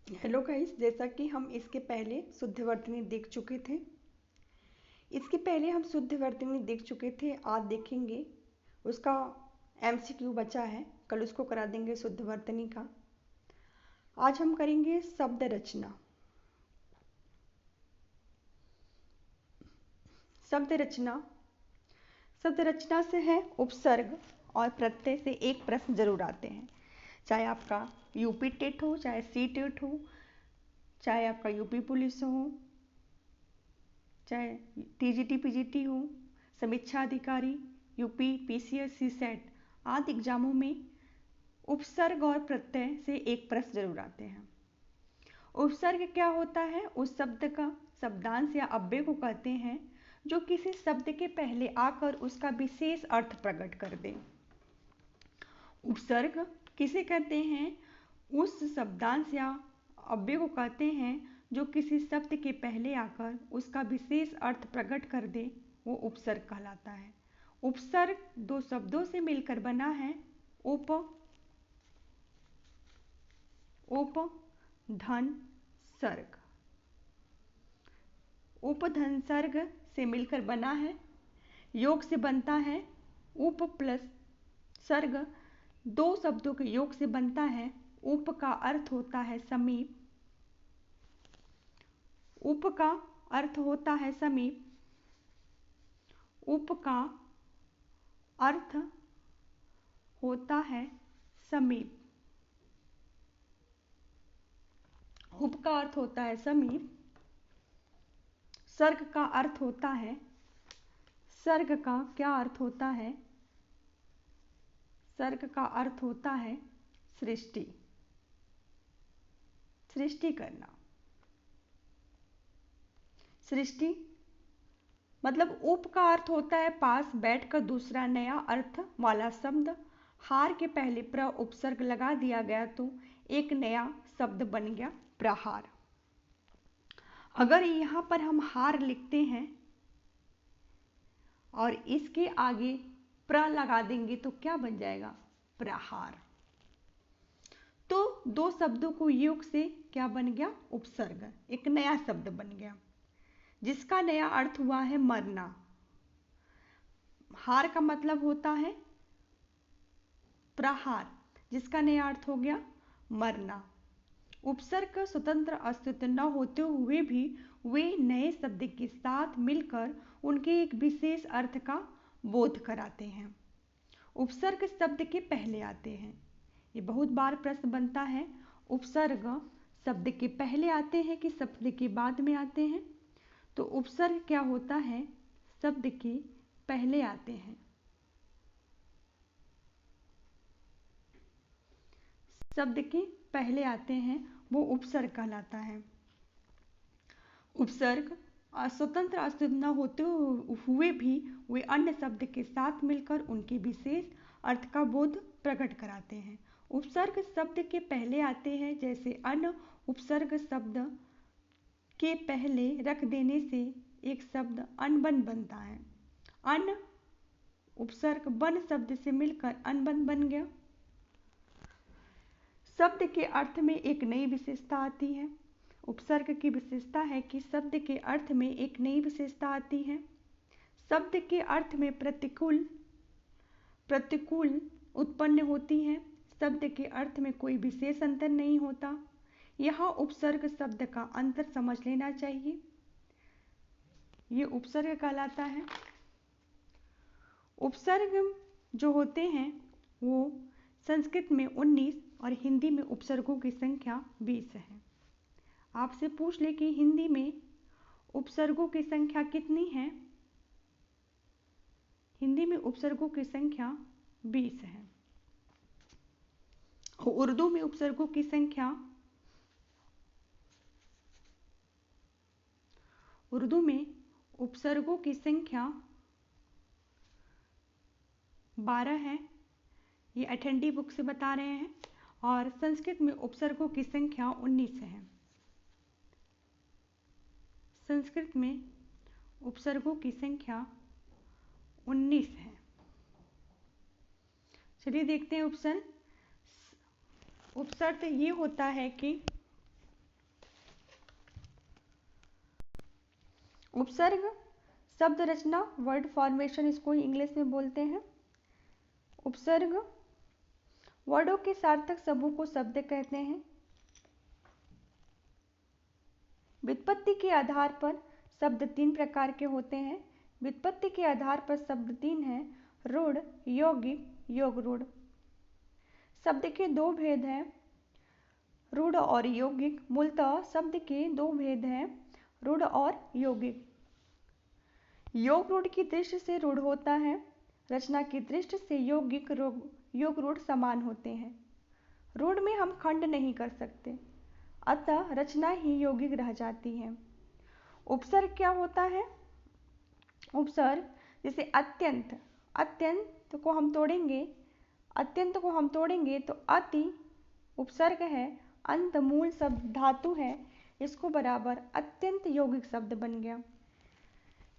Hello guys, जैसा कि हम इसके पहले शुद्धवर्तनी देख चुके थे। इसके पहले हम शुद्धवर्तनी देख चुके थे, आज देखेंगे। उसका एमसीक्यू बचा है, कल उसको करा देंगे शुद्धवर्तनी का। आज हम करेंगे शब्द रचना। शब्द रचना शब्द रचना से है उपसर्ग और प्रत्यय से एक प्रश्न जरूर आते हैं। चाहे आपका यूपी टेट हो, चाहे सी टेट हो, चाहे आपका यूपी पुलिस हो, चाहे टीजीटी पीजीटी हो, समीक्षा अधिकारी, यूपी पीसीएस सी सेट आदि एग्जामों में उपसर्ग और प्रत्यय से एक प्रश्न जरूर आते हैं। उपसर्ग क्या होता है? उस शब्द का शब्दांश या अव्यय को कहते हैं जो किसी शब्द के पहले आकर उसका विशेष अर्थ प्रकट कर दे। उपसर्ग किसे कहते हैं? उस शब्दांश या अव्यय को कहते हैं जो किसी शब्द के पहले आकर उसका विशेष अर्थ प्रकट कर दे, वो उपसर्ग कहलाता है। उपसर्ग दो शब्दों से मिलकर बना है। उप धन सर्ग। उपधन सर्ग से मिलकर बना है। योग से बनता है। उप प्लस सर्ग दो शब्दों के योग से बनता है। उप का अर्थ होता है समीप। उप का अर्थ होता है समीप। उप का अर्थ होता है समीप। उप का अर्थ होता है समीप। सर्ग का अर्थ होता है, सर्ग का क्या अर्थ होता है? सर्ग का अर्थ होता है सृष्टि, सृष्टि करना। सृष्टि मतलब उप का अर्थ होता है पास बैठकर दूसरा नया अर्थ वाला शब्द। हार के पहले प्र उपसर्ग लगा दिया गया तो एक नया शब्द बन गया प्रहार। अगर यहाँ पर हम हार लिखते हैं और इसके आगे प्र लगा देंगे तो क्या बन जाएगा? प्रहार। तो दो शब्दों को योग से क्या बन गया? उपसर्ग। एक नया शब्द बन गया जिसका नया अर्थ हुआ है मरना। हार का मतलब होता है प्रहार, जिसका नया अर्थ हो गया मरना। उपसर्ग का स्वतंत्र अस्तित्व न होते हुए भी वे नए शब्द के साथ मिलकर उनके एक विशेष अर्थ का बोध कराते हैं। उपसर्ग शब्द के पहले आते हैं। ये बहुत बार प्रश्न बनता है, उपसर्ग शब्द के पहले आते हैं कि शब्द के बाद में आते हैं? तो उपसर्ग क्या होता है? शब्द के पहले आते हैं। शब्द के पहले आते हैं, वो उपसर्ग कहलाता है। उपसर्ग स्वतंत्र अस्तित्व न होते हुए भी वे अन्य शब्द के साथ मिलकर उनके विशेष अर्थ का बोध प्रकट कराते हैं। उपसर्ग शब्द के पहले आते हैं, जैसे अन्य उपसर्ग शब्द के पहले रख देने से एक शब्द अनबन बनता है। अन उपसर्ग बन शब्द से मिलकर अनबन बन गया। शब्द के अर्थ में एक नई विशेषता आती है। उपसर्ग की विशेषता है कि शब्द के अर्थ में एक नई विशेषता आती है। शब्द के अर्थ में प्रतिकूल उत्पन्न होती है। शब्द के अर्थ में कोई विशेष अंतर नहीं होता। यहाँ उपसर्ग शब्द का अंतर समझ लेना चाहिए। ये उपसर्ग कहलाता है। उपसर्ग जो होते हैं वो संस्कृत में 19 और हिंदी में उपसर्गों की संख्या 20 है। आपसे पूछ ले कि हिंदी में उपसर्गों की संख्या कितनी है? हिंदी में उपसर्गों की संख्या 20 है। उर्दू में उपसर्गों की संख्या 12 है। ये अठंडी बुक से बता रहे हैं। और संस्कृत में उपसर्गों की संख्या 19 है। संस्कृत में उपसर्गों की संख्या 19 है। चलिए देखते हैं उपसर्ग। उपसर्ग ये होता है कि उपसर्ग शब्द रचना, वर्ड फॉर्मेशन, इसको ही इंग्लिश में बोलते हैं। उपसर्ग वर्डों के सार्थक समूह को शब्द कहते हैं। व्युत्पत्ति के आधार पर शब्द 3 प्रकार के होते हैं। व्युत्पत्ति के आधार पर शब्द 3 हैं, रूढ़, यौगिक, योग रूढ़। शब्द के 2 भेद हैं, रूढ़ और यौगिक। मूलतः शब्द के 2 भेद हैं, रूढ़ और यौगिक। योग रूढ़ की दृष्टि से रूढ़ होता है, रचना की दृष्टि से यौगिक योग रूढ़ समान होते हैं। रूढ़ में हम खंड नहीं कर सकते, अतः रचना ही यौगिक रह जाती है। उपसर्ग क्या होता है? उपसर्ग जैसे अत्यंत, अत्यंत को हम तोड़ेंगे, अत्यंत को हम तोड़ेंगे तो अति उपसर्ग है, अंत मूल शब्द धातु है, इसको बराबर अत्यंत यौगिक शब्द बन गया।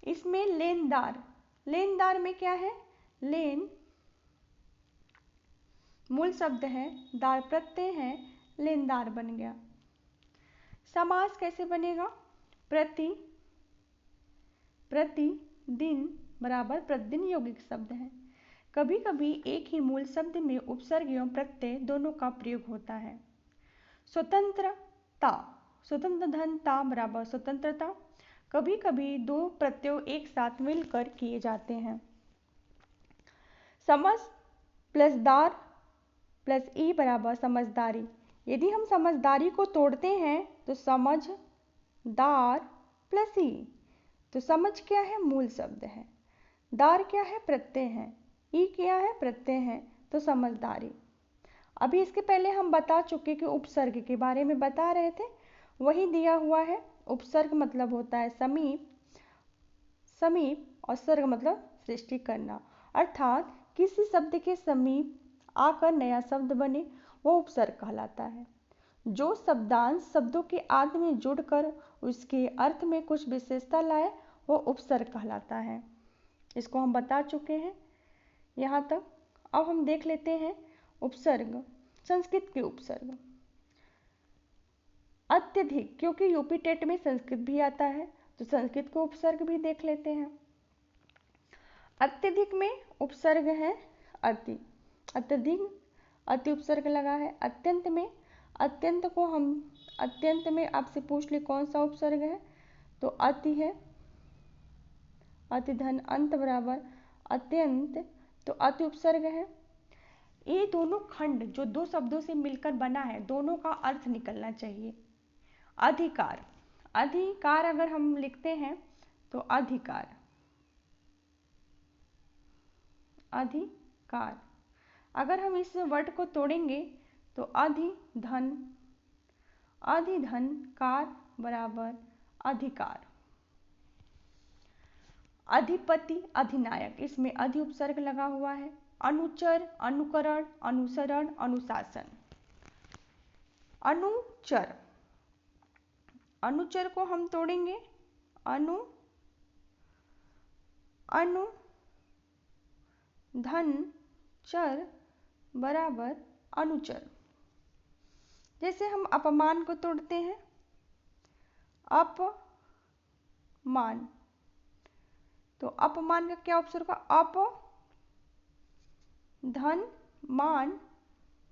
इसमें लेनदार, लेनदार में क्या है? लेन मूल शब्द है, दार प्रत्यय है, लेनदार बन गया। समास कैसे बनेगा? प्रति, प्रति दिन बराबर प्रतिदिन यौगिक शब्द है। कभी कभी एक ही मूल शब्द में उपसर्ग एवं प्रत्यय दोनों का प्रयोग होता है। स्वतंत्रता, स्वतंत्र धन ता बराबर स्वतंत्रता। कभी कभी 2 प्रत्ययों एक साथ मिलकर किए जाते हैं। समझ प्लस दार प्लस ई बराबर समझदारी। यदि हम समझदारी को तोड़ते हैं तो समझ दार प्लस ई, तो समझ क्या है? मूल शब्द है। दार क्या है? प्रत्यय है। ई क्या है? प्रत्यय है, तो समझदारी। अभी इसके पहले हम बता चुके कि उपसर्ग के बारे में बता रहे थे, वही दिया हुआ है। उपसर्ग मतलब होता है समीप, समीप, और सर्ग मतलब सृष्टि करना, अर्थात किसी शब्द के समीप आकर नया शब्द बने वो उपसर्ग कहलाता है। जो शब्दांश शब्दों के आदि में जुड़कर उसके अर्थ में कुछ विशेषता लाए वो उपसर्ग कहलाता है। इसको हम बता चुके हैं यहाँ तक। अब हम देख लेते हैं उपसर्ग, संस्कृत के उपसर्ग। अत्यधिक, क्योंकि यूपी टेट में संस्कृत भी आता है तो संस्कृत को उपसर्ग भी देख लेते हैं। अत्यधिक में उपसर्ग है अति, अत्यधिक अति उपसर्ग लगा है। अत्यंत में, अत्यंत को हम अत्यंत में आपसे पूछ ले कौन सा उपसर्ग है तो अति है, अति धन अंत बराबर अत्यंत, तो अति उपसर्ग है। ये दोनों खंड जो 2 शब्दों से मिलकर बना है, दोनों का अर्थ निकलना चाहिए। अधिकार, अधिकार अगर हम लिखते हैं तो अधिकार, अधिकार। अगर हम इस वर्ड को तोड़ेंगे तो अधिधन, अधिधन कार बराबर अधिकार। अधिपति, अधिनायक, इसमें अधि उपसर्ग लगा हुआ है। अनुचर, अनुकरण, अनुसरण, अनुशासन। अनुचर, अनुचर को हम तोड़ेंगे अनु धन चर बराबर अनुचर। जैसे हम अपमान को तोड़ते हैं, अपमान, तो अपमान का क्या उपसर्ग होगा? अप धन मान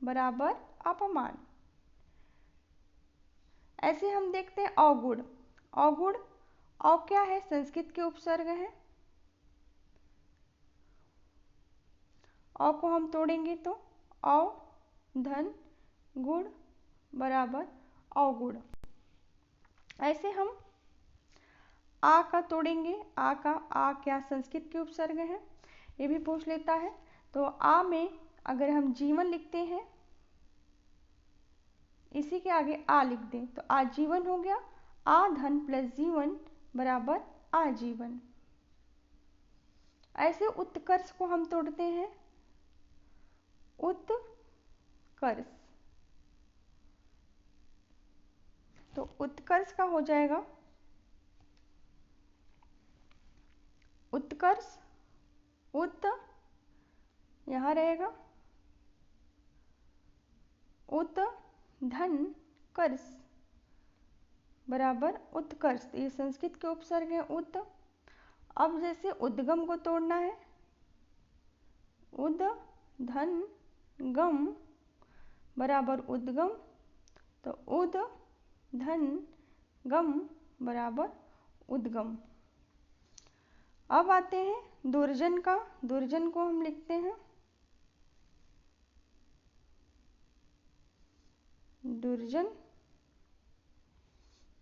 बराबर अपमान। ऐसे हम देखते हैं अवगुण, अवगुण, अव क्या है? संस्कृत के उपसर्ग है। अ को हम तोड़ेंगे तो अव धन गुण बराबर अवगुण। ऐसे हम आ का तोड़ेंगे, आ का, आ क्या संस्कृत के उपसर्ग है, ये भी पूछ लेता है। तो आ में अगर हम जीवन लिखते हैं, इसी के आगे आ लिख दें तो आजीवन हो गया। आ धन प्लस जीवन बराबर आजीवन। ऐसे उत्कर्ष को हम तोड़ते हैं, उत्कर्ष, तो उत्कर्ष का हो जाएगा उत्कर्ष, उत यहाँ रहेगा, उत धन कर्ष, बराबर उत्कर्ष, ये संस्कृत के उपसर्ग है उत। अब जैसे उद्गम को तोड़ना है, उद धन गम बराबर उद्गम, तो उद धन गम बराबर उद्गम। अब आते हैं दुर्जन का। दुर्जन को हम लिखते हैं दुर्जन,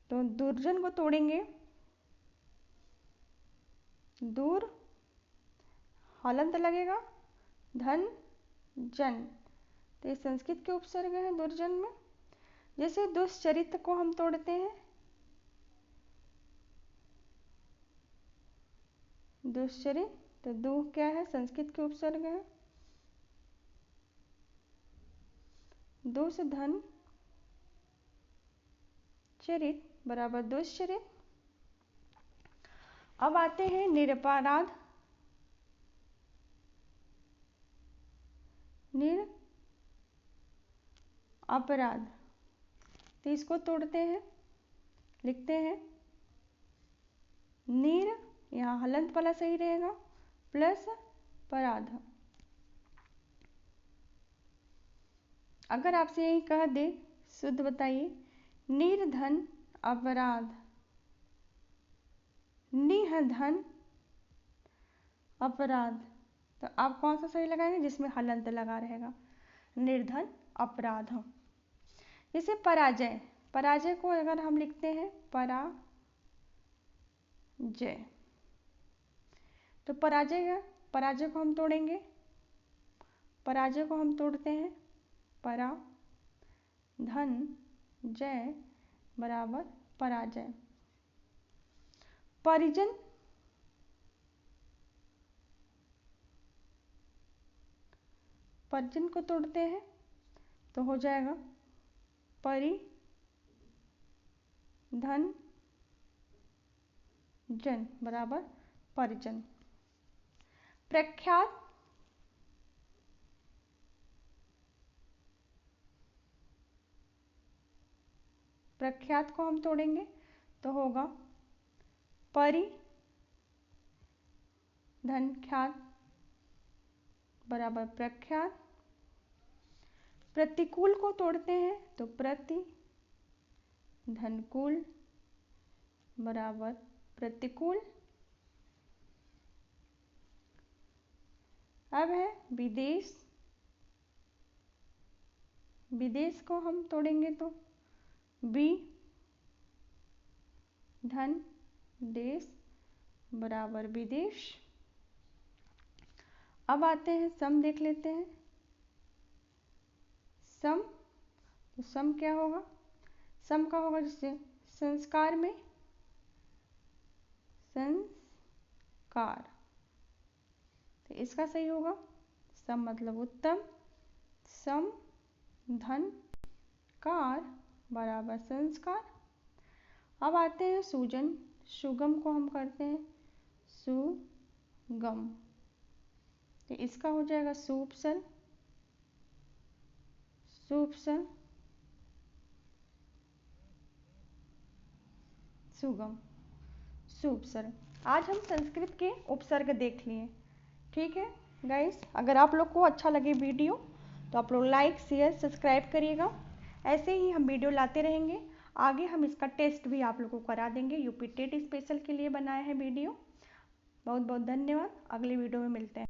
तो दुर्जन को तोड़ेंगे, दूर हलंत लगेगा, धन जन, तो ये संस्कृत के उपसर्ग हैं दुर्जन में। जैसे दुष्चरित्र को हम तोड़ते हैं, दुष्चरित, तो दु क्या है, संस्कृत के उपसर्ग है, दो से धन चरित बराबर दुष्चरित। अब आते हैं निरपराध, निर अपराध, तो इसको तोड़ते हैं, लिखते हैं निर, यहाँ हलंत वाला सही रहेगा, प्लस पराध। अगर आपसे यही कह दे, शुद्ध बताइए, निर्धन अपराध, निधन अपराध, तो आप कौन सा सही लगाएंगे, जिसमें हलंत लगा रहेगा, निर्धन अपराध। जैसे पराजय, पराजय को अगर हम लिखते हैं पराजय, तो पराजय को हम तोड़ेंगे, पराजय को हम तोड़ते हैं, परा धन जय बराबर पराजय। परिजन, परिजन को तोड़ते हैं तो हो जाएगा परि धन जन बराबर परिजन। प्रख्यात, प्रख्यात को हम तोड़ेंगे तो होगा परि धन ख्यात बराबर प्रख्यात। प्रतिकूल को तोड़ते हैं तो प्रति धनकुल बराबर प्रतिकूल। अब है विदेश, विदेश को हम तोड़ेंगे तो वि धन देश बराबर विदेश। अब आते हैं सम, देख लेते हैं सम, तो सम क्या होगा, सम का होगा जिससे संस्कार में संस्कार, तो इसका सही होगा सम मतलब उत्तम, सम धन कार बराबर संस्कार। अब आते हैं सुजन, सुगम को हम करते हैं सुगम, तो इसका हो जाएगा सुपसल, सुपसल सुगम सुपसल। आज हम संस्कृत के उपसर्ग देख लिए, ठीक है गाइस। अगर आप लोग को अच्छा लगे वीडियो तो आप लोग लाइक शेयर सब्सक्राइब करिएगा। ऐसे ही हम वीडियो लाते रहेंगे। आगे हम इसका टेस्ट भी आप लोगों को करा देंगे, यूपी टेट स्पेशल के लिए बनाया है वीडियो। बहुत बहुत धन्यवाद, अगले वीडियो में मिलते हैं।